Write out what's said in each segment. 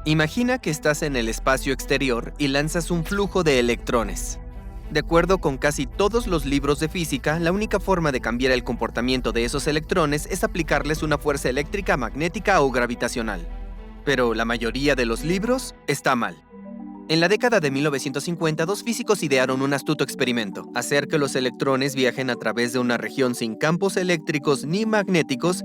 Imagina que estás en el espacio exterior y lanzas un flujo de electrones. De acuerdo con casi todos los libros de física, la única forma de cambiar el comportamiento de esos electrones es aplicarles una fuerza eléctrica, magnética o gravitacional. Pero la mayoría de los libros está mal. En la década de 1950, dos físicos idearon un astuto experimento: hacer que los electrones viajen a través de una región sin campos eléctricos ni magnéticos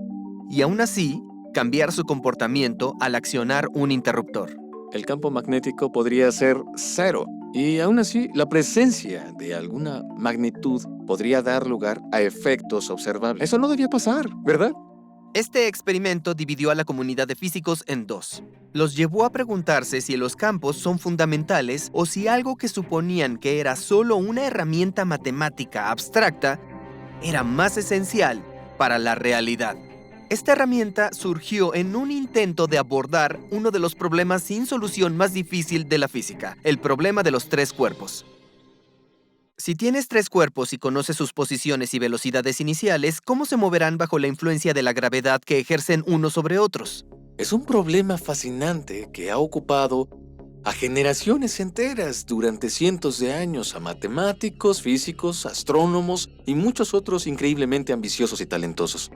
y aún así cambiar su comportamiento al accionar un interruptor. El campo magnético podría ser cero, y aún así la presencia de alguna magnitud podría dar lugar a efectos observables. Eso no debía pasar, ¿verdad? Este experimento dividió a la comunidad de físicos en dos. Los llevó a preguntarse si los campos son fundamentales o si algo que suponían que era solo una herramienta matemática abstracta era más esencial para la realidad. Esta herramienta surgió en un intento de abordar uno de los problemas sin solución más difícil de la física: el problema de los tres cuerpos. Si tienes tres cuerpos y conoces sus posiciones y velocidades iniciales, ¿cómo se moverán bajo la influencia de la gravedad que ejercen unos sobre otros? Es un problema fascinante que ha ocupado a generaciones enteras durante cientos de años, a matemáticos, físicos, astrónomos y muchos otros increíblemente ambiciosos y talentosos.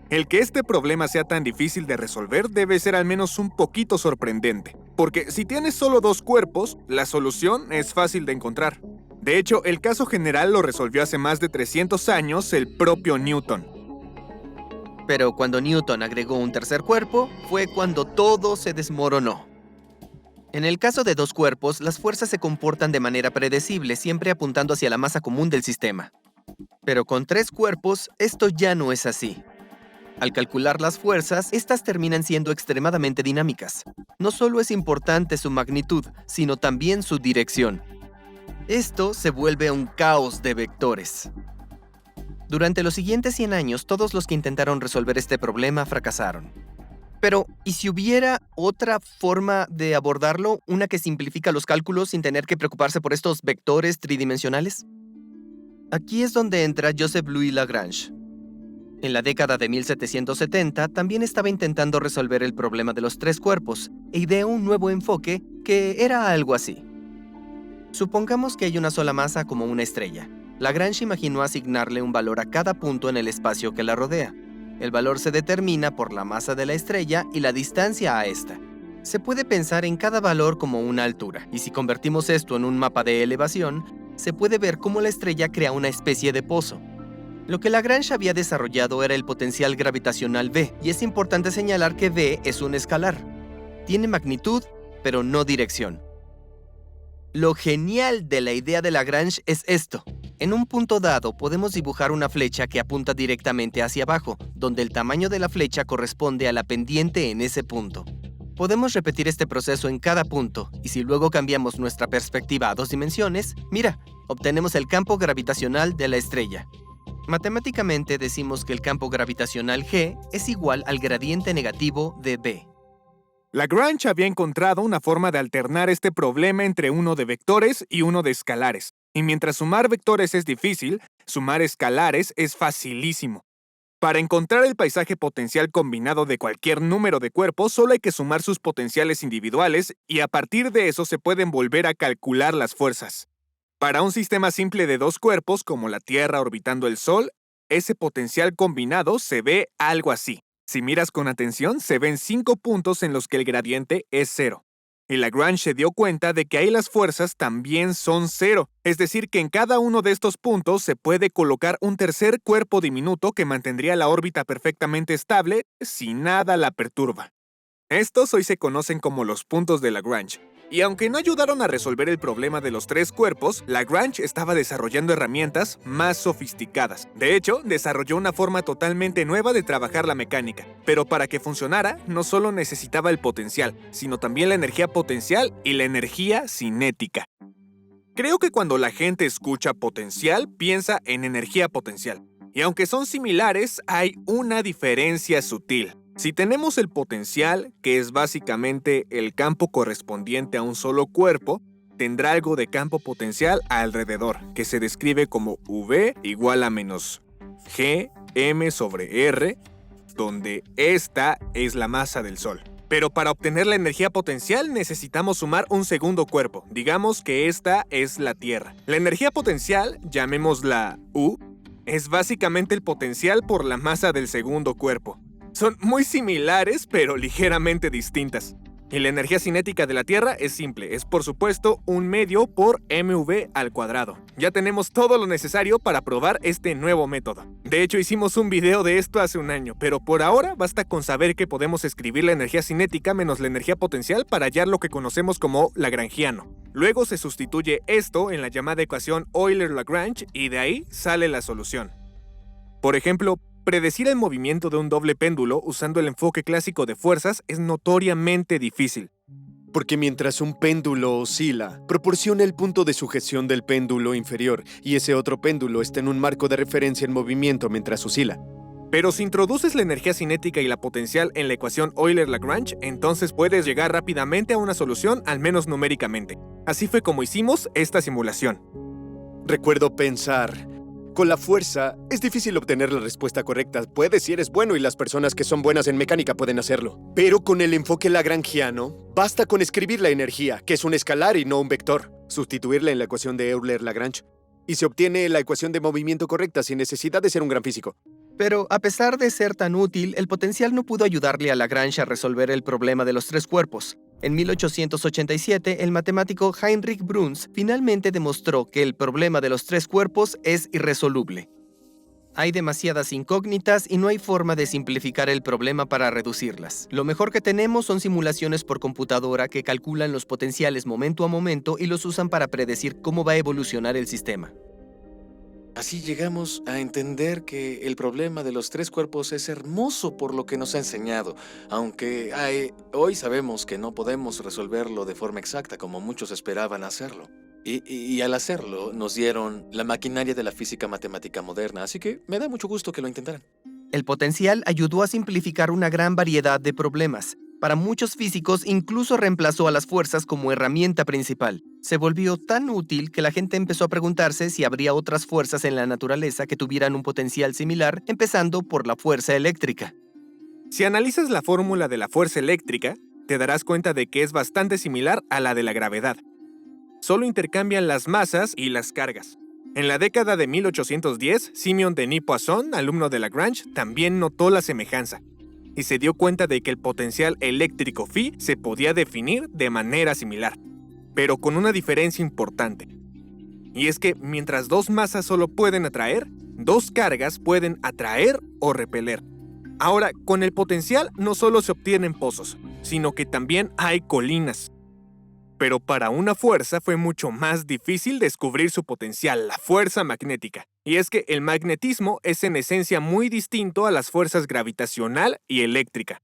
El que este problema sea tan difícil de resolver debe ser al menos un poquito sorprendente, porque si tienes solo dos cuerpos, la solución es fácil de encontrar. De hecho, el caso general lo resolvió hace más de 300 años el propio Newton. Pero cuando Newton agregó un tercer cuerpo, fue cuando todo se desmoronó. En el caso de dos cuerpos, las fuerzas se comportan de manera predecible, siempre apuntando hacia la masa común del sistema. Pero con tres cuerpos, esto ya no es así. Al calcular las fuerzas, estas terminan siendo extremadamente dinámicas. No solo es importante su magnitud, sino también su dirección. Esto se vuelve un caos de vectores. Durante los siguientes 100 años, todos los que intentaron resolver este problema fracasaron. Pero, ¿y si hubiera otra forma de abordarlo? ¿Una que simplifica los cálculos sin tener que preocuparse por estos vectores tridimensionales? Aquí es donde entra Joseph Louis Lagrange. En la década de 1770 también estaba intentando resolver el problema de los tres cuerpos e ideó un nuevo enfoque que era algo así. Supongamos que hay una sola masa como una estrella. Lagrange imaginó asignarle un valor a cada punto en el espacio que la rodea. El valor se determina por la masa de la estrella y la distancia a esta. Se puede pensar en cada valor como una altura, y si convertimos esto en un mapa de elevación, se puede ver cómo la estrella crea una especie de pozo. Lo que Lagrange había desarrollado era el potencial gravitacional V, y es importante señalar que V es un escalar. Tiene magnitud, pero no dirección. Lo genial de la idea de Lagrange es esto. En un punto dado, podemos dibujar una flecha que apunta directamente hacia abajo, donde el tamaño de la flecha corresponde a la pendiente en ese punto. Podemos repetir este proceso en cada punto, y si luego cambiamos nuestra perspectiva a dos dimensiones, mira, obtenemos el campo gravitacional de la estrella. Matemáticamente decimos que el campo gravitacional G es igual al gradiente negativo de B. Lagrange había encontrado una forma de alternar este problema entre uno de vectores y uno de escalares. Y mientras sumar vectores es difícil, sumar escalares es facilísimo. Para encontrar el paisaje potencial combinado de cualquier número de cuerpos, solo hay que sumar sus potenciales individuales y a partir de eso se pueden volver a calcular las fuerzas. Para un sistema simple de dos cuerpos, como la Tierra orbitando el Sol, ese potencial combinado se ve algo así. Si miras con atención, se ven 5 puntos en los que el gradiente es 0. Y Lagrange se dio cuenta de que ahí las fuerzas también son 0. Es decir, que en cada uno de estos puntos se puede colocar un tercer cuerpo diminuto que mantendría la órbita perfectamente estable si nada la perturba. Estos hoy se conocen como los puntos de Lagrange. Y aunque no ayudaron a resolver el problema de los tres cuerpos, Lagrange estaba desarrollando herramientas más sofisticadas. De hecho, desarrolló una forma totalmente nueva de trabajar la mecánica. Pero para que funcionara, no solo necesitaba el potencial, sino también la energía potencial y la energía cinética. Creo que cuando la gente escucha potencial, piensa en energía potencial. Y aunque son similares, hay una diferencia sutil. Si tenemos el potencial, que es básicamente el campo correspondiente a un solo cuerpo, tendrá algo de campo potencial alrededor, que se describe como V igual a menos G m sobre R, donde esta es la masa del Sol. Pero para obtener la energía potencial necesitamos sumar un segundo cuerpo. Digamos que esta es la Tierra. La energía potencial, llamémosla U, es básicamente el potencial por la masa del segundo cuerpo. Son muy similares, pero ligeramente distintas. Y la energía cinética de la Tierra es simple, es por supuesto 1/2 por mv al cuadrado. Ya tenemos todo lo necesario para probar este nuevo método. De hecho, hicimos un video de esto hace un año, pero por ahora basta con saber que podemos escribir la energía cinética menos la energía potencial para hallar lo que conocemos como lagrangiano. Luego se sustituye esto en la llamada ecuación Euler-Lagrange y de ahí sale la solución. Por ejemplo, predecir el movimiento de un doble péndulo usando el enfoque clásico de fuerzas es notoriamente difícil. Porque mientras un péndulo oscila, proporciona el punto de sujeción del péndulo inferior y ese otro péndulo está en un marco de referencia en movimiento mientras oscila. Pero si introduces la energía cinética y la potencial en la ecuación Euler-Lagrange, entonces puedes llegar rápidamente a una solución, al menos numéricamente. Así fue como hicimos esta simulación. Recuerdo pensar, con la fuerza es difícil obtener la respuesta correcta. Puedes si eres bueno y las personas que son buenas en mecánica pueden hacerlo. Pero con el enfoque lagrangiano, basta con escribir la energía, que es un escalar y no un vector, sustituirla en la ecuación de Euler-Lagrange, y se obtiene la ecuación de movimiento correcta sin necesidad de ser un gran físico. Pero a pesar de ser tan útil, el potencial no pudo ayudarle a Lagrange a resolver el problema de los tres cuerpos. En 1887, el matemático Heinrich Bruns finalmente demostró que el problema de los tres cuerpos es irresoluble. Hay demasiadas incógnitas y no hay forma de simplificar el problema para reducirlas. Lo mejor que tenemos son simulaciones por computadora que calculan los potenciales momento a momento y los usan para predecir cómo va a evolucionar el sistema. Así llegamos a entender que el problema de los tres cuerpos es hermoso por lo que nos ha enseñado, aunque hoy sabemos que no podemos resolverlo de forma exacta como muchos esperaban hacerlo. Y al hacerlo nos dieron la maquinaria de la física matemática moderna, así que me da mucho gusto que lo intentaran. El potencial ayudó a simplificar una gran variedad de problemas. Para muchos físicos, incluso reemplazó a las fuerzas como herramienta principal. Se volvió tan útil que la gente empezó a preguntarse si habría otras fuerzas en la naturaleza que tuvieran un potencial similar, empezando por la fuerza eléctrica. Si analizas la fórmula de la fuerza eléctrica, te darás cuenta de que es bastante similar a la de la gravedad. Solo intercambian las masas y las cargas. En la década de 1810, Simeon Denis Poisson, alumno de Lagrange, también notó la semejanza y se dio cuenta de que el potencial eléctrico phi se podía definir de manera similar, pero con una diferencia importante. Y es que mientras dos masas solo pueden atraer, dos cargas pueden atraer o repeler. Ahora, con el potencial no solo se obtienen pozos, sino que también hay colinas. Pero para una fuerza fue mucho más difícil descubrir su potencial, la fuerza magnética. Y es que el magnetismo es en esencia muy distinto a las fuerzas gravitacional y eléctrica.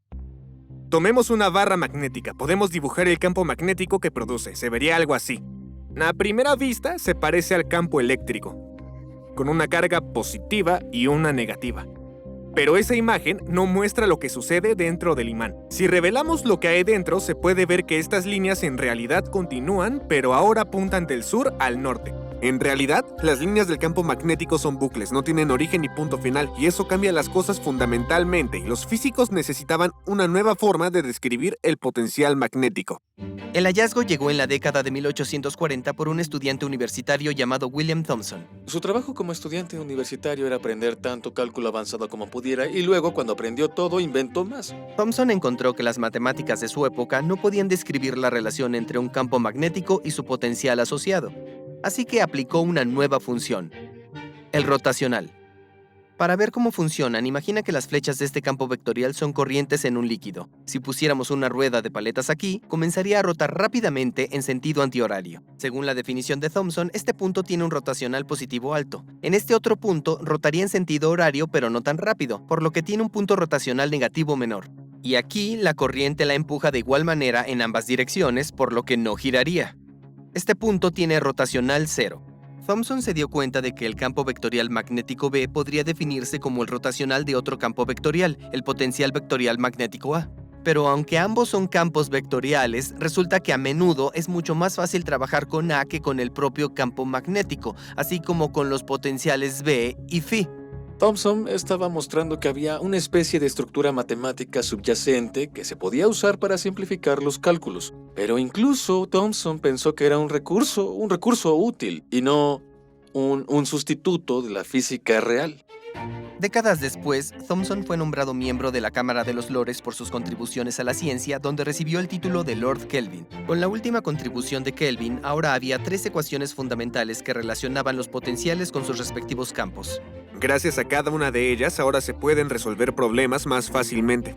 Tomemos una barra magnética, podemos dibujar el campo magnético que produce, se vería algo así. A primera vista se parece al campo eléctrico, con una carga positiva y una negativa. Pero esa imagen no muestra lo que sucede dentro del imán. Si revelamos lo que hay dentro, se puede ver que estas líneas en realidad continúan, pero ahora apuntan del sur al norte. En realidad, las líneas del campo magnético son bucles, no tienen origen ni punto final, y eso cambia las cosas fundamentalmente. Los físicos necesitaban una nueva forma de describir el potencial magnético. El hallazgo llegó en la década de 1840 por un estudiante universitario llamado William Thomson. Su trabajo como estudiante universitario era aprender tanto cálculo avanzado como pudiera y luego, cuando aprendió todo, inventó más. Thomson encontró que las matemáticas de su época no podían describir la relación entre un campo magnético y su potencial asociado. Así que aplicó una nueva función, el rotacional. Para ver cómo funcionan, imagina que las flechas de este campo vectorial son corrientes en un líquido. Si pusiéramos una rueda de paletas aquí, comenzaría a rotar rápidamente en sentido antihorario. Según la definición de Thomson, este punto tiene un rotacional positivo alto. En este otro punto, rotaría en sentido horario, pero no tan rápido, por lo que tiene un punto rotacional negativo menor. Y aquí, la corriente la empuja de igual manera en ambas direcciones, por lo que no giraría. Este punto tiene rotacional 0. Thomson se dio cuenta de que el campo vectorial magnético B podría definirse como el rotacional de otro campo vectorial, el potencial vectorial magnético A. Pero aunque ambos son campos vectoriales, resulta que a menudo es mucho más fácil trabajar con A que con el propio campo magnético, así como con los potenciales B y phi. Thomson estaba mostrando que había una especie de estructura matemática subyacente que se podía usar para simplificar los cálculos. Pero incluso Thomson pensó que era un recurso útil y no un sustituto de la física real. Décadas después, Thomson fue nombrado miembro de la Cámara de los Lores por sus contribuciones a la ciencia, donde recibió el título de Lord Kelvin. Con la última contribución de Kelvin, ahora había 3 ecuaciones fundamentales que relacionaban los potenciales con sus respectivos campos. Gracias a cada una de ellas, ahora se pueden resolver problemas más fácilmente.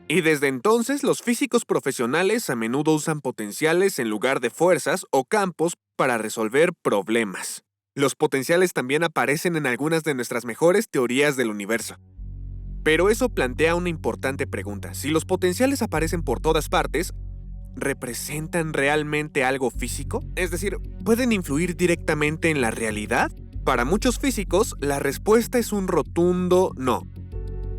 Y desde entonces, los físicos profesionales a menudo usan potenciales en lugar de fuerzas o campos para resolver problemas. Los potenciales también aparecen en algunas de nuestras mejores teorías del universo. Pero eso plantea una importante pregunta. Si los potenciales aparecen por todas partes, ¿representan realmente algo físico? Es decir, ¿pueden influir directamente en la realidad? Para muchos físicos, la respuesta es un rotundo no.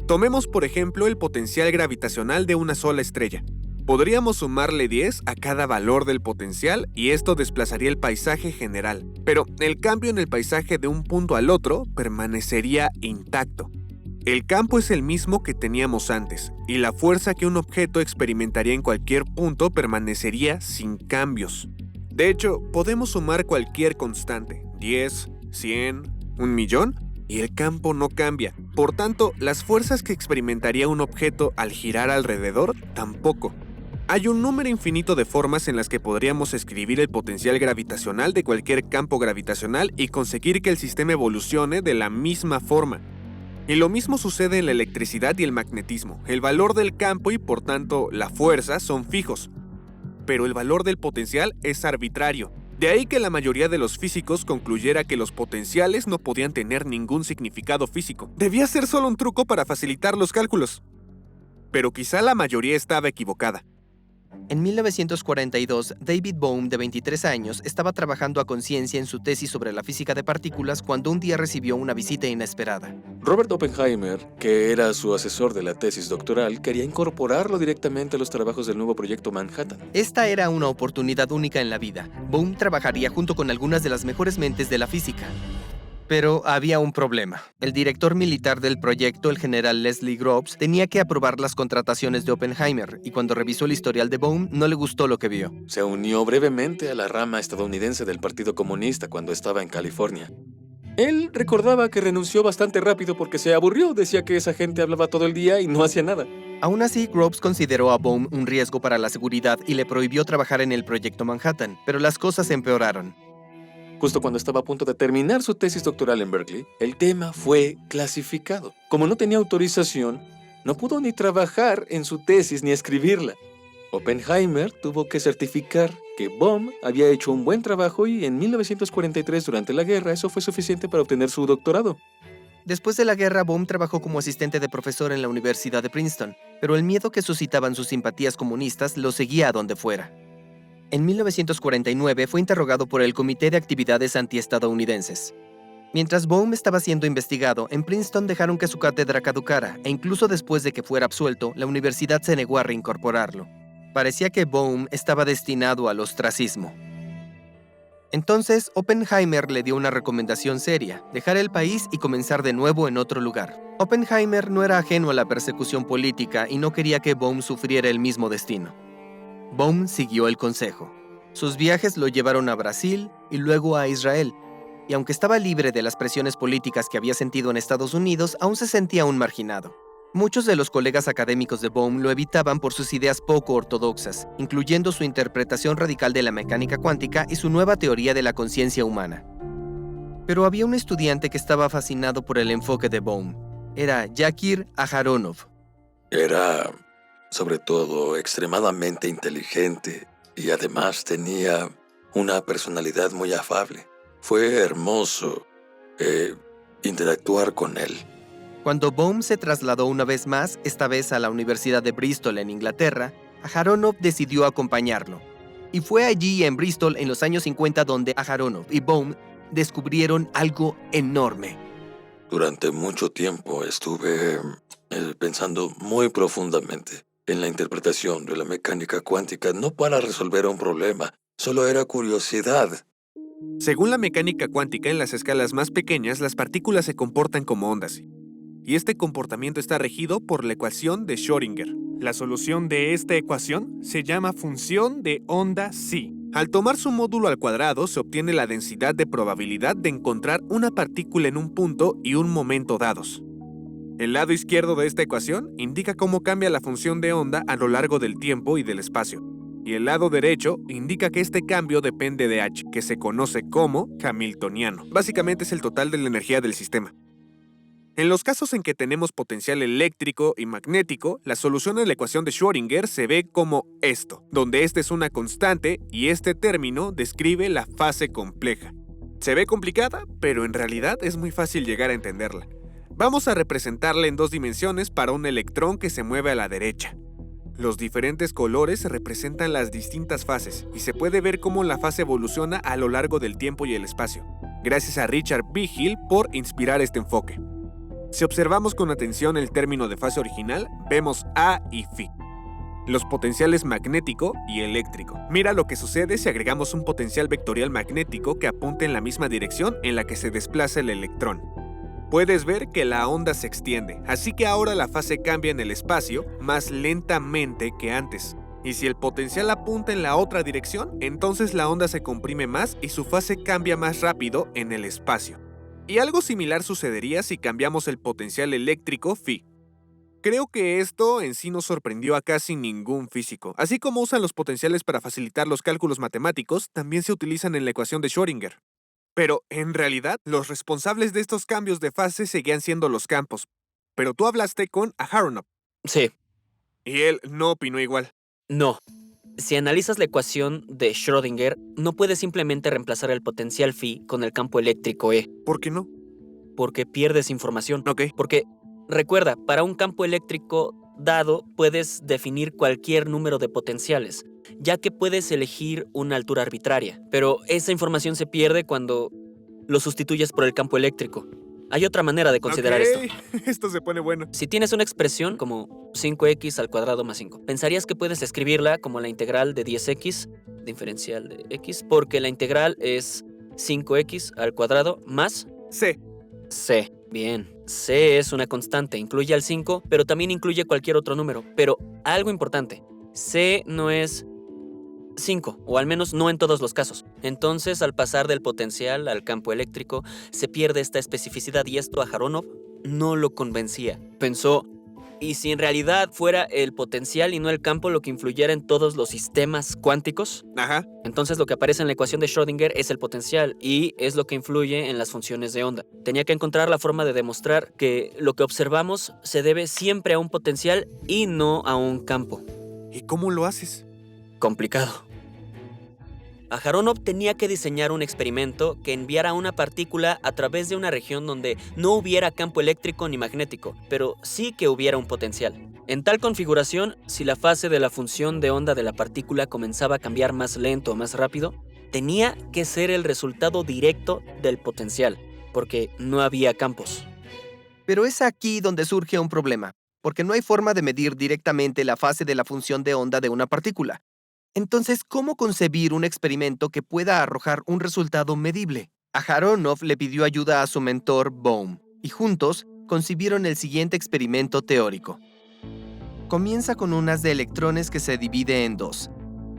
Tomemos, por ejemplo, el potencial gravitacional de una sola estrella. Podríamos sumarle 10 a cada valor del potencial y esto desplazaría el paisaje general. Pero el cambio en el paisaje de un punto al otro permanecería intacto. El campo es el mismo que teníamos antes, y la fuerza que un objeto experimentaría en cualquier punto permanecería sin cambios. De hecho, podemos sumar cualquier constante, 10, 100, 1.000.000, y el campo no cambia. Por tanto, las fuerzas que experimentaría un objeto al girar alrededor, tampoco. Hay un número infinito de formas en las que podríamos escribir el potencial gravitacional de cualquier campo gravitacional y conseguir que el sistema evolucione de la misma forma. Y lo mismo sucede en la electricidad y el magnetismo. El valor del campo y por tanto la fuerza son fijos. Pero el valor del potencial es arbitrario. De ahí que la mayoría de los físicos concluyera que los potenciales no podían tener ningún significado físico. Debía ser solo un truco para facilitar los cálculos. Pero quizá la mayoría estaba equivocada. En 1942, David Bohm, de 23 años, estaba trabajando a conciencia en su tesis sobre la física de partículas cuando un día recibió una visita inesperada. Robert Oppenheimer, que era su asesor de la tesis doctoral, quería incorporarlo directamente a los trabajos del nuevo proyecto Manhattan. Esta era una oportunidad única en la vida. Bohm trabajaría junto con algunas de las mejores mentes de la física. Pero había un problema. El director militar del proyecto, el general Leslie Groves, tenía que aprobar las contrataciones de Oppenheimer, y cuando revisó el historial de Bohm, no le gustó lo que vio. Se unió brevemente a la rama estadounidense del Partido Comunista cuando estaba en California. Él recordaba que renunció bastante rápido porque se aburrió, decía que esa gente hablaba todo el día y no hacía nada. Aún así, Groves consideró a Bohm un riesgo para la seguridad y le prohibió trabajar en el proyecto Manhattan, pero las cosas empeoraron. Justo cuando estaba a punto de terminar su tesis doctoral en Berkeley, el tema fue clasificado. Como no tenía autorización, no pudo ni trabajar en su tesis ni escribirla. Oppenheimer tuvo que certificar que Bohm había hecho un buen trabajo y en 1943, durante la guerra, eso fue suficiente para obtener su doctorado. Después de la guerra, Bohm trabajó como asistente de profesor en la Universidad de Princeton, pero el miedo que suscitaban sus simpatías comunistas lo seguía a donde fuera. En 1949 fue interrogado por el Comité de Actividades Antiestadounidenses. Mientras Bohm estaba siendo investigado, en Princeton dejaron que su cátedra caducara, e incluso después de que fuera absuelto, la universidad se negó a reincorporarlo. Parecía que Bohm estaba destinado al ostracismo. Entonces, Oppenheimer le dio una recomendación seria: dejar el país y comenzar de nuevo en otro lugar. Oppenheimer no era ajeno a la persecución política y no quería que Bohm sufriera el mismo destino. Bohm siguió el consejo. Sus viajes lo llevaron a Brasil y luego a Israel, y aunque estaba libre de las presiones políticas que había sentido en Estados Unidos, aún se sentía un marginado. Muchos de los colegas académicos de Bohm lo evitaban por sus ideas poco ortodoxas, incluyendo su interpretación radical de la mecánica cuántica y su nueva teoría de la conciencia humana. Pero había un estudiante que estaba fascinado por el enfoque de Bohm. Era Yakir Aharonov. Era, sobre todo, extremadamente inteligente y además tenía una personalidad muy afable. Fue hermoso interactuar con él. Cuando Bohm se trasladó una vez más, esta vez a la Universidad de Bristol en Inglaterra, Aharonov decidió acompañarlo. Y fue allí en Bristol en los años 50 donde Aharonov y Bohm descubrieron algo enorme. Durante mucho tiempo estuve pensando muy profundamente en la interpretación de la mecánica cuántica, no para resolver un problema, solo era curiosidad. Según la mecánica cuántica, en las escalas más pequeñas, las partículas se comportan como ondas. Y este comportamiento está regido por la ecuación de Schrödinger. La solución de esta ecuación se llama función de onda psi. Al tomar su módulo al cuadrado, se obtiene la densidad de probabilidad de encontrar una partícula en un punto y un momento dados. El lado izquierdo de esta ecuación indica cómo cambia la función de onda a lo largo del tiempo y del espacio. Y el lado derecho indica que este cambio depende de h, que se conoce como hamiltoniano. Básicamente es el total de la energía del sistema. En los casos en que tenemos potencial eléctrico y magnético, la solución a la ecuación de Schrödinger se ve como esto, donde este es una constante y este término describe la fase compleja. Se ve complicada, pero en realidad es muy fácil llegar a entenderla. Vamos a representarla en 2 dimensiones para un electrón que se mueve a la derecha. Los diferentes colores representan las distintas fases y se puede ver cómo la fase evoluciona a lo largo del tiempo y el espacio. Gracias a Richard B. Hill por inspirar este enfoque. Si observamos con atención el término de fase original, vemos A y Φ. Los potenciales magnético y eléctrico. Mira lo que sucede si agregamos un potencial vectorial magnético que apunte en la misma dirección en la que se desplaza el electrón. Puedes ver que la onda se extiende, así que ahora la fase cambia en el espacio más lentamente que antes. Y si el potencial apunta en la otra dirección, entonces la onda se comprime más y su fase cambia más rápido en el espacio. Y algo similar sucedería si cambiamos el potencial eléctrico Φ. Creo que esto en sí no sorprendió a casi ningún físico. Así como usan los potenciales para facilitar los cálculos matemáticos, también se utilizan en la ecuación de Schrödinger. Pero, en realidad, los responsables de estos cambios de fase seguían siendo los campos. Pero tú hablaste con Aharonov. Sí, Y él no opinó igual. no. Si analizas la ecuación de Schrödinger, no puedes simplemente reemplazar el potencial Φ con el campo eléctrico E, ¿Por qué no? porque pierdes información. Ok. Porque, recuerda, para un campo eléctrico dado, puedes definir cualquier número de potenciales, ya que puedes elegir una altura arbitraria. Pero esa información se pierde cuando lo sustituyes por el campo eléctrico. Hay otra manera de considerar esto. Esto se pone bueno. Si tienes una expresión como 5x al cuadrado más 5, pensarías que puedes escribirla como la integral de 10x, diferencial de x, porque la integral es 5x al cuadrado más C. c. Bien, c es una constante, incluye al 5, pero también incluye cualquier otro número. Pero algo importante, c no es 5, o al menos no en todos los casos. Entonces, al pasar del potencial al campo eléctrico, se pierde esta especificidad y esto a Aharonov no lo convencía. Pensó, ¿y si en realidad fuera el potencial y no el campo lo que influyera en todos los sistemas cuánticos? Ajá. Entonces lo que aparece en la ecuación de Schrödinger es el potencial y es lo que influye en las funciones de onda. Tenía que encontrar la forma de demostrar que lo que observamos se debe siempre a un potencial y no a un campo. ¿Y cómo lo haces? Complicado. Aharonov tenía que diseñar un experimento que enviara una partícula a través de una región donde no hubiera campo eléctrico ni magnético, pero sí que hubiera un potencial. En tal configuración, si la fase de la función de onda de la partícula comenzaba a cambiar más lento o más rápido, tenía que ser el resultado directo del potencial, porque no había campos. Pero es aquí donde surge un problema, porque no hay forma de medir directamente la fase de la función de onda de una partícula. Entonces, ¿cómo concebir un experimento que pueda arrojar un resultado medible? Aharonov le pidió ayuda a su mentor Bohm, y juntos concibieron el siguiente experimento teórico. Comienza con un haz de electrones que se divide en 2.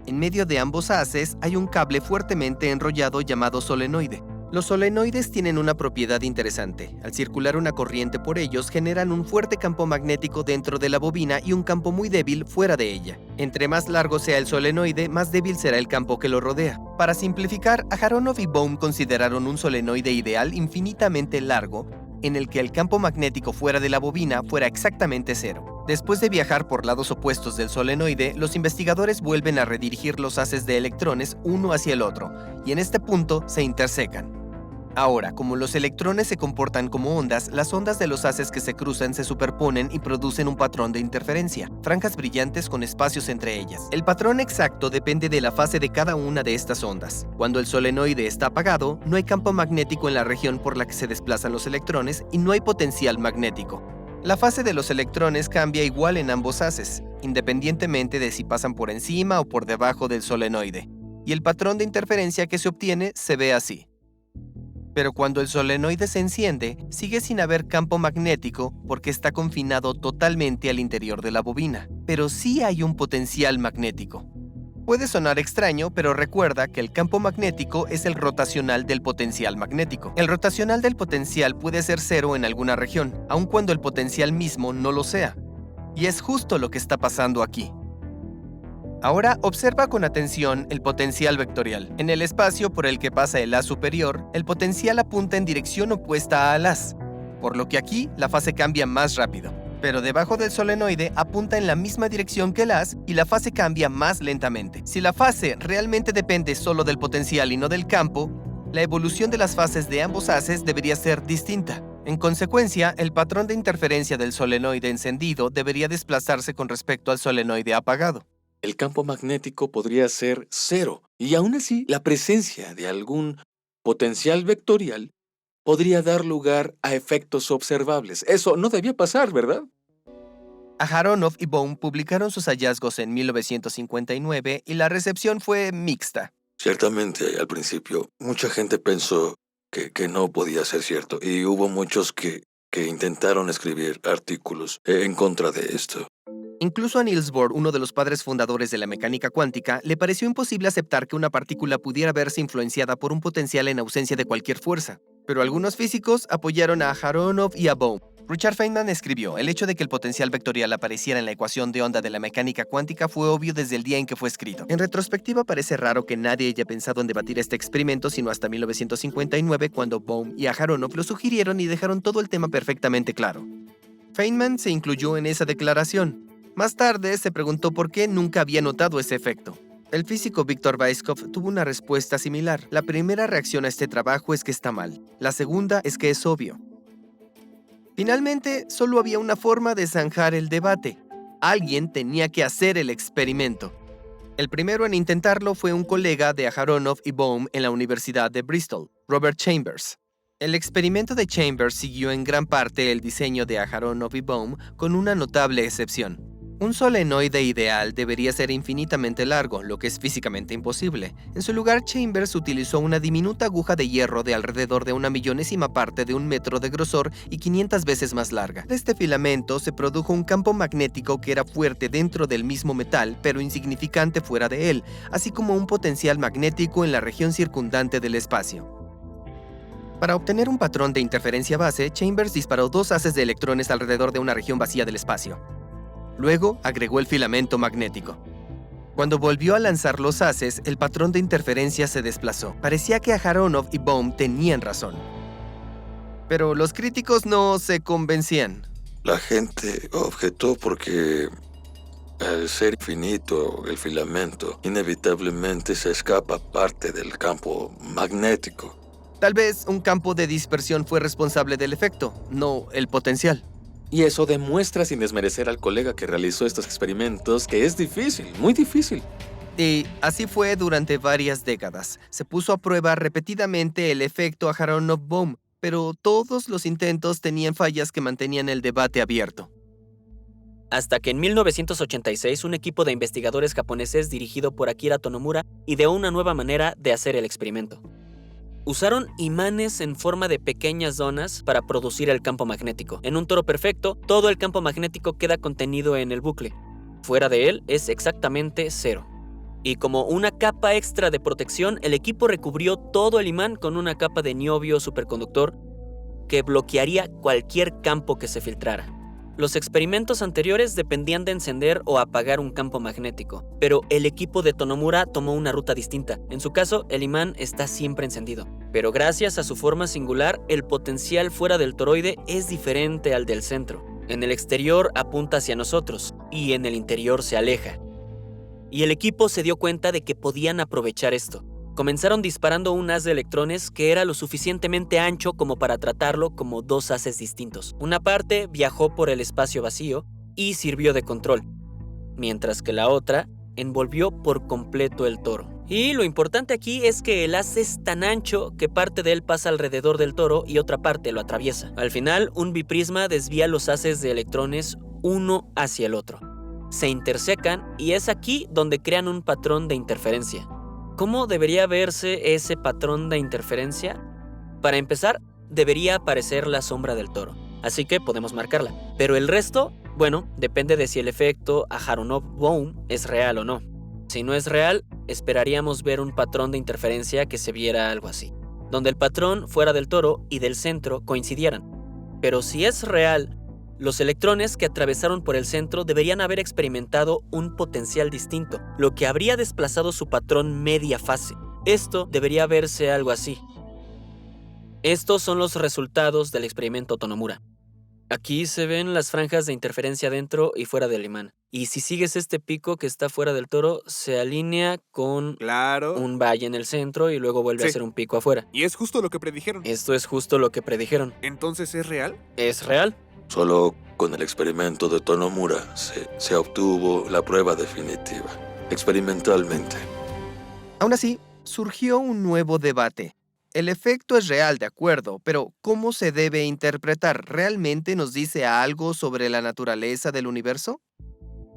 En medio de ambos haces hay un cable fuertemente enrollado llamado solenoide. Los solenoides tienen una propiedad interesante. Al circular una corriente por ellos, generan un fuerte campo magnético dentro de la bobina y un campo muy débil fuera de ella. Entre más largo sea el solenoide, más débil será el campo que lo rodea. Para simplificar, Aharonov y Bohm consideraron un solenoide ideal infinitamente largo, en el que el campo magnético fuera de la bobina fuera exactamente 0. Después de viajar por lados opuestos del solenoide, los investigadores vuelven a redirigir los haces de electrones uno hacia el otro, y en este punto se intersecan. Ahora, como los electrones se comportan como ondas, las ondas de los haces que se cruzan se superponen y producen un patrón de interferencia, franjas brillantes con espacios entre ellas. El patrón exacto depende de la fase de cada una de estas ondas. Cuando el solenoide está apagado, no hay campo magnético en la región por la que se desplazan los electrones y no hay potencial magnético. La fase de los electrones cambia igual en ambos haces, independientemente de si pasan por encima o por debajo del solenoide. y el patrón de interferencia que se obtiene se ve así. Pero cuando el solenoide se enciende, sigue sin haber campo magnético porque está confinado totalmente al interior de la bobina, pero sí hay un potencial magnético. Puede sonar extraño, pero recuerda que el campo magnético es el rotacional del potencial magnético. El rotacional del potencial puede ser cero en alguna región, aun cuando el potencial mismo no lo sea. Y es justo lo que está pasando aquí. Ahora observa con atención el potencial vectorial. En el espacio por el que pasa el haz superior, el potencial apunta en dirección opuesta al haz, por lo que aquí la fase cambia más rápido. Pero debajo del solenoide apunta en la misma dirección que el haz y la fase cambia más lentamente. Si la fase realmente depende solo del potencial y no del campo, la evolución de las fases de ambos haces debería ser distinta. En consecuencia, el patrón de interferencia del solenoide encendido debería desplazarse con respecto al solenoide apagado. El campo magnético podría ser cero, y aún así la presencia de algún potencial vectorial podría dar lugar a efectos observables. Eso no debía pasar, ¿verdad? Aharonov y Bohm publicaron sus hallazgos en 1959 y la recepción fue mixta. Ciertamente, al principio, mucha gente pensó que no podía ser cierto, y hubo muchos que intentaron escribir artículos en contra de esto. Incluso a Niels Bohr, uno de los padres fundadores de la mecánica cuántica, le pareció imposible aceptar que una partícula pudiera verse influenciada por un potencial en ausencia de cualquier fuerza. Pero algunos físicos apoyaron a Aharonov y a Bohm. Richard Feynman escribió: el hecho de que el potencial vectorial apareciera en la ecuación de onda de la mecánica cuántica fue obvio desde el día en que fue escrito. En retrospectiva, parece raro que nadie haya pensado en debatir este experimento sino hasta 1959, cuando Bohm y Aharonov lo sugirieron y dejaron todo el tema perfectamente claro. Feynman se incluyó en esa declaración. Más tarde se preguntó por qué nunca había notado ese efecto. El físico Viktor Weisskopf tuvo una respuesta similar. La primera reacción a este trabajo es que está mal. La segunda es que es obvio. Finalmente, solo había una forma de zanjar el debate. Alguien tenía que hacer el experimento. El primero en intentarlo fue un colega de Aharonov y Bohm en la Universidad de Bristol, Robert Chambers. El experimento de Chambers siguió en gran parte el diseño de Aharonov y Bohm, con una notable excepción. Un solenoide ideal debería ser infinitamente largo, lo que es físicamente imposible. En su lugar, Chambers utilizó una diminuta aguja de hierro de alrededor de 1/1000ª parte de un metro de grosor y 500 veces más larga. De este filamento se produjo un campo magnético que era fuerte dentro del mismo metal, pero insignificante fuera de él, así como un potencial magnético en la región circundante del espacio. Para obtener un patrón de interferencia base, Chambers disparó 2 haces de electrones alrededor de una región vacía del espacio. Luego agregó el filamento magnético. Cuando volvió a lanzar los haces, el patrón de interferencia se desplazó. Parecía que Aharonov y Bohm tenían razón. Pero los críticos no se convencían. La gente objetó porque, al ser finito el filamento, inevitablemente se escapa parte del campo magnético. Tal vez un campo de dispersión fue responsable del efecto, no el potencial. Y eso demuestra, sin desmerecer al colega que realizó estos experimentos, que es difícil, muy difícil. Y así fue durante varias décadas. Se puso a prueba repetidamente el efecto Aharonov-Bohm, pero todos los intentos tenían fallas que mantenían el debate abierto. Hasta que en 1986 un equipo de investigadores japoneses dirigido por Akira Tonomura ideó una nueva manera de hacer el experimento. Usaron imanes en forma de pequeñas donas para producir el campo magnético. En un toro perfecto, todo el campo magnético queda contenido en el bucle. Fuera de él es exactamente cero. Y como una capa extra de protección, el equipo recubrió todo el imán con una capa de niobio superconductor que bloquearía cualquier campo que se filtrara. Los experimentos anteriores dependían de encender o apagar un campo magnético, pero el equipo de Tonomura tomó una ruta distinta. En su caso, el imán está siempre encendido, pero gracias a su forma singular, el potencial fuera del toroide es diferente al del centro. En el exterior apunta hacia nosotros y en el interior se aleja. Y el equipo se dio cuenta de que podían aprovechar esto. Comenzaron disparando un haz de electrones que era lo suficientemente ancho como para tratarlo como 2 haces distintos. Una parte viajó por el espacio vacío y sirvió de control, mientras que la otra envolvió por completo el toro. Y lo importante aquí es que el haz es tan ancho que parte de él pasa alrededor del toro y otra parte lo atraviesa. Al final, un biprisma desvía los haces de electrones uno hacia el otro. Se intersecan y es aquí donde crean un patrón de interferencia. ¿Cómo debería verse ese patrón de interferencia? Para empezar, debería aparecer la sombra del toro, así que podemos marcarla. Pero el resto, bueno, depende de si el efecto Aharonov-Bohm es real o no. Si no es real, esperaríamos ver un patrón de interferencia que se viera algo así, donde el patrón fuera del toro y del centro coincidieran. Pero si es real, los electrones que atravesaron por el centro deberían haber experimentado un potencial distinto, lo que habría desplazado su patrón media fase. Esto debería verse algo así. Estos son los resultados del experimento Tonomura. Aquí se ven las franjas de interferencia dentro y fuera del imán. Y si sigues este pico que está fuera del toro, se alinea con Claro. un valle en el centro y luego vuelve a Sí. ser un pico afuera. Y es justo lo que predijeron. Esto es justo lo que predijeron. ¿Entonces es real? ¿Es real? Solo con el experimento de Tonomura se obtuvo la prueba definitiva, experimentalmente. Aún así, surgió un nuevo debate. El efecto es real, de acuerdo, pero ¿cómo se debe interpretar? ¿Realmente nos dice algo sobre la naturaleza del universo?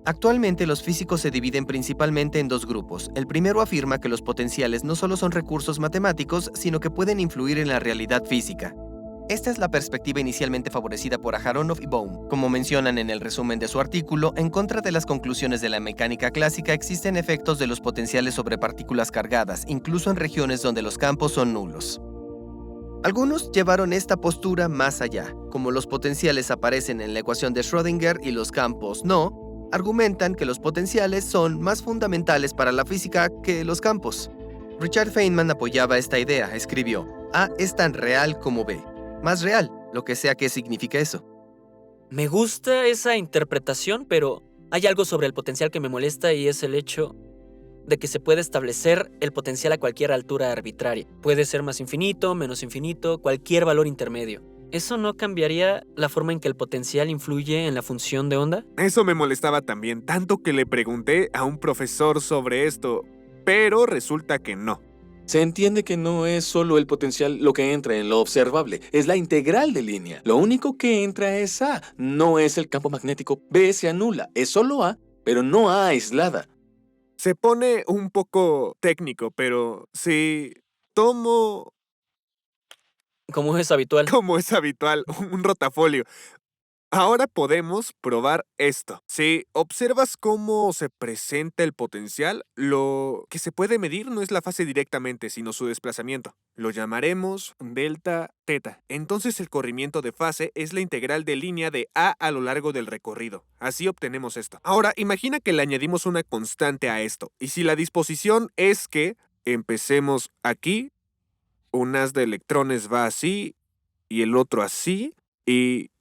Actualmente los físicos se dividen principalmente en dos grupos. El primero afirma que los potenciales no solo son recursos matemáticos, sino que pueden influir en la realidad física. Esta es la perspectiva inicialmente favorecida por Aharonov y Bohm. Como mencionan en el resumen de su artículo, en contra de las conclusiones de la mecánica clásica existen efectos de los potenciales sobre partículas cargadas, incluso en regiones donde los campos son nulos. Algunos llevaron esta postura más allá. Como los potenciales aparecen en la ecuación de Schrödinger y los campos no, argumentan que los potenciales son más fundamentales para la física que los campos. Richard Feynman apoyaba esta idea, escribió: A es tan real como B. Más real, lo que sea que signifique eso. Me gusta esa interpretación, pero hay algo sobre el potencial que me molesta y es el hecho de que se puede establecer el potencial a cualquier altura arbitraria. Puede ser más infinito, menos infinito, cualquier valor intermedio. ¿Eso no cambiaría la forma en que el potencial influye en la función de onda? Eso me molestaba también, tanto que le pregunté a un profesor sobre esto, pero resulta que no. Se entiende que no es solo el potencial lo que entra en lo observable, es la integral de línea. Lo único que entra es A, no es el campo magnético. B se anula, es solo A, pero no A aislada. Se pone un poco técnico, pero si tomo, Como es habitual. como es habitual, un rotafolio, ahora podemos probar esto. Si observas cómo se presenta el potencial, lo que se puede medir no es la fase directamente, sino su desplazamiento. Lo llamaremos delta teta. Entonces el corrimiento de fase es la integral de línea de A a lo largo del recorrido. Así obtenemos esto. Ahora, imagina que le añadimos una constante a esto. Y si la disposición es que empecemos aquí, un haz de electrones va así y el otro así, y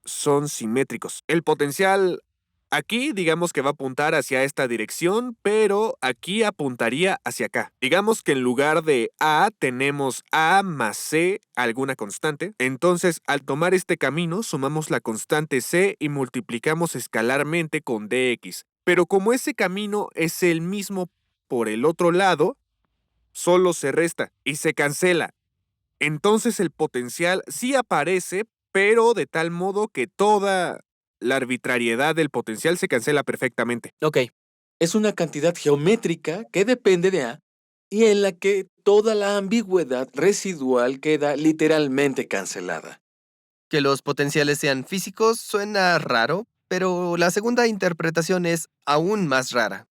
son simétricos. El potencial aquí, digamos que va a apuntar hacia esta dirección, pero aquí apuntaría hacia acá. Digamos que en lugar de A tenemos A más C, alguna constante. Entonces, al tomar este camino, sumamos la constante C y multiplicamos escalarmente con dx. Pero como ese camino es el mismo por el otro lado, solo se resta y se cancela. Entonces el potencial sí aparece, pero de tal modo que toda la arbitrariedad del potencial se cancela perfectamente. Ok, Es una cantidad geométrica que depende de A y en la que toda la ambigüedad residual queda literalmente cancelada. Que los potenciales sean físicos suena raro, pero la segunda interpretación es aún más rara.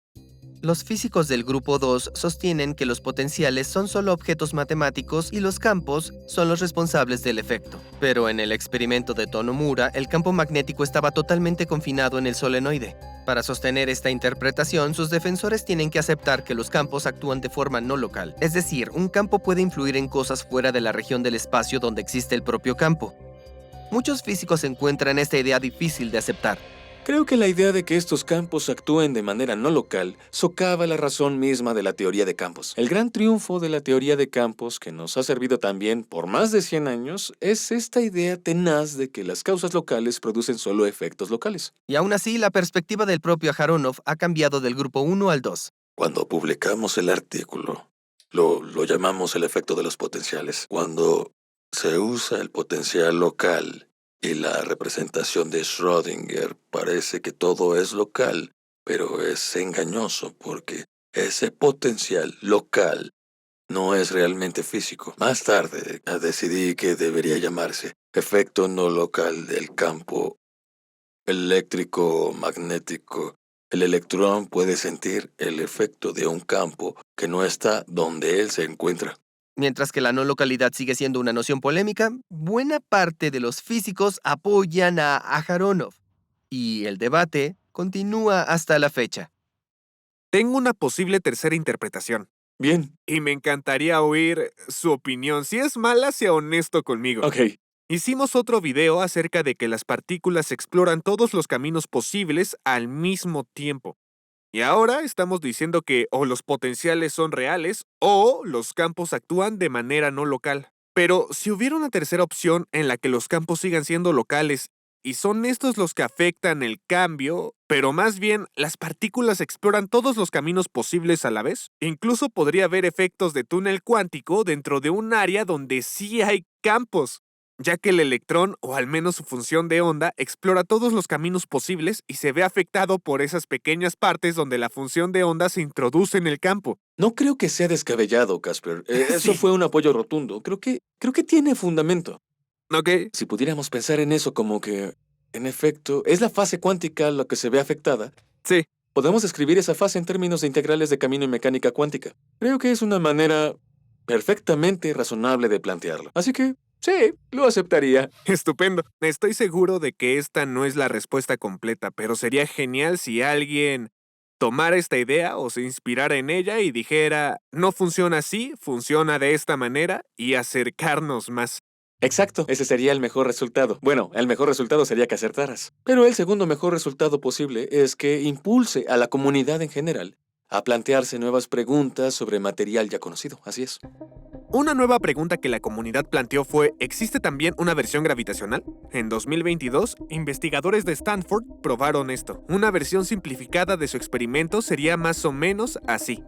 Los físicos del grupo 2 sostienen que los potenciales son solo objetos matemáticos y los campos son los responsables del efecto. Pero en el experimento de Tonomura, el campo magnético estaba totalmente confinado en el solenoide. Para sostener esta interpretación, sus defensores tienen que aceptar que los campos actúan de forma no local. Es decir, un campo puede influir en cosas fuera de la región del espacio donde existe el propio campo. Muchos físicos encuentran esta idea difícil de aceptar. Creo que la idea de que estos campos actúen de manera no local socava la razón misma de la teoría de campos. El gran triunfo de la teoría de campos, que nos ha servido también por más de 100 años, es esta idea tenaz de que las causas locales producen solo efectos locales. Y aún así, la perspectiva del propio Aharonov ha cambiado del grupo 1 al 2. Cuando publicamos el artículo, lo llamamos el efecto de los potenciales. Cuando se usa el potencial local y la representación de Schrödinger, parece que todo es local, pero es engañoso porque ese potencial local no es realmente físico. Más tarde decidí que debería llamarse efecto no local del campo eléctrico magnético. El electrón puede sentir el efecto de un campo que no está donde él se encuentra. Mientras que la no localidad sigue siendo una noción polémica, buena parte de los físicos apoyan a Aharonov. Y el debate continúa hasta la fecha. Tengo una posible tercera interpretación. Bien, Y me encantaría oír su opinión. Si es mala, sea honesto conmigo. ok. Hicimos otro video acerca de que las partículas exploran todos los caminos posibles al mismo tiempo. Y ahora estamos diciendo que o los potenciales son reales o los campos actúan de manera no local. Pero si hubiera una tercera opción en la que los campos sigan siendo locales y son estos los que afectan el cambio, pero más bien las partículas exploran todos los caminos posibles a la vez, incluso podría haber efectos de túnel cuántico dentro de un área donde sí hay campos, ya que el electrón, o al menos su función de onda, explora todos los caminos posibles y se ve afectado por esas pequeñas partes donde la función de onda se introduce en el campo. No creo que sea descabellado, Casper. Eso Sí. fue un apoyo rotundo. Creo que tiene fundamento. ¿Ok? Si pudiéramos pensar en eso como que, en efecto, es la fase cuántica la que se ve afectada, Sí. podemos escribir esa fase en términos de integrales de camino y mecánica cuántica. Creo que es una manera perfectamente razonable de plantearlo. Así que, sí, lo aceptaría. Estupendo. Estoy seguro de que esta no es la respuesta completa, pero sería genial si alguien tomara esta idea o se inspirara en ella y dijera, no funciona así, funciona de esta manera, y acercarnos más. Exacto, ese sería el mejor resultado. Bueno, el mejor resultado sería que acertaras. Pero el segundo mejor resultado posible es que impulse a la comunidad en general a plantearse nuevas preguntas sobre material ya conocido. Así es. Una nueva pregunta que la comunidad planteó fue, ¿existe también una versión gravitacional? En 2022, investigadores de Stanford probaron esto. Una versión simplificada de su experimento sería más o menos así.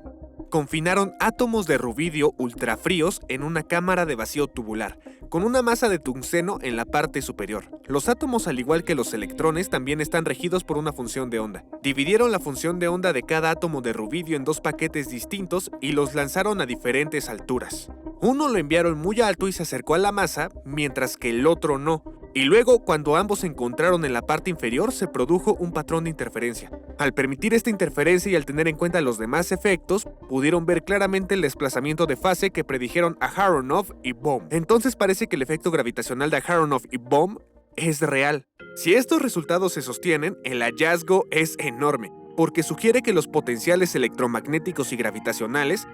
Confinaron átomos de rubidio ultrafríos en una cámara de vacío tubular, con una masa de tungsteno en la parte superior. Los átomos, al igual que los electrones, también están regidos por una función de onda. Dividieron la función de onda de cada átomo de rubidio en dos paquetes distintos y los lanzaron a diferentes alturas. Uno lo enviaron muy alto y se acercó a la masa, mientras que el otro no. Y luego, cuando ambos se encontraron en la parte inferior, se produjo un patrón de interferencia. Al permitir esta interferencia y al tener en cuenta los demás efectos, pudieron ver claramente el desplazamiento de fase que predijeron Aharonov y Bohm. Entonces parece que el efecto gravitacional de Aharonov y Bohm es real. Si estos resultados se sostienen, el hallazgo es enorme, porque sugiere que los potenciales electromagnéticos y gravitacionales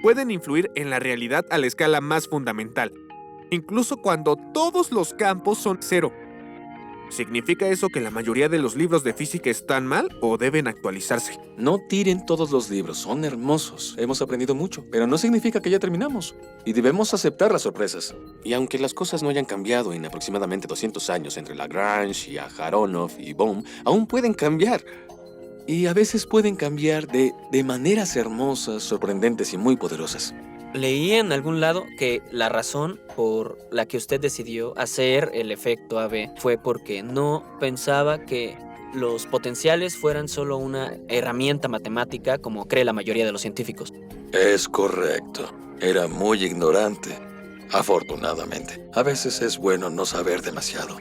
pueden influir en la realidad a la escala más fundamental, incluso cuando todos los campos son cero. ¿Significa eso que la mayoría de los libros de física están mal o deben actualizarse? No tiren todos los libros, son hermosos. Hemos aprendido mucho, pero no significa que ya terminamos. Y debemos aceptar las sorpresas. Y aunque las cosas no hayan cambiado en aproximadamente 200 años entre Lagrange y Aharonov y Bohm, aún pueden cambiar. Y a veces pueden cambiar de maneras hermosas, sorprendentes y muy poderosas. Leí en algún lado que la razón por la que usted decidió hacer el efecto AB fue porque no pensaba que los potenciales fueran solo una herramienta matemática como cree la mayoría de los científicos. Es correcto. Era muy ignorante. Afortunadamente, a veces es bueno no saber demasiado.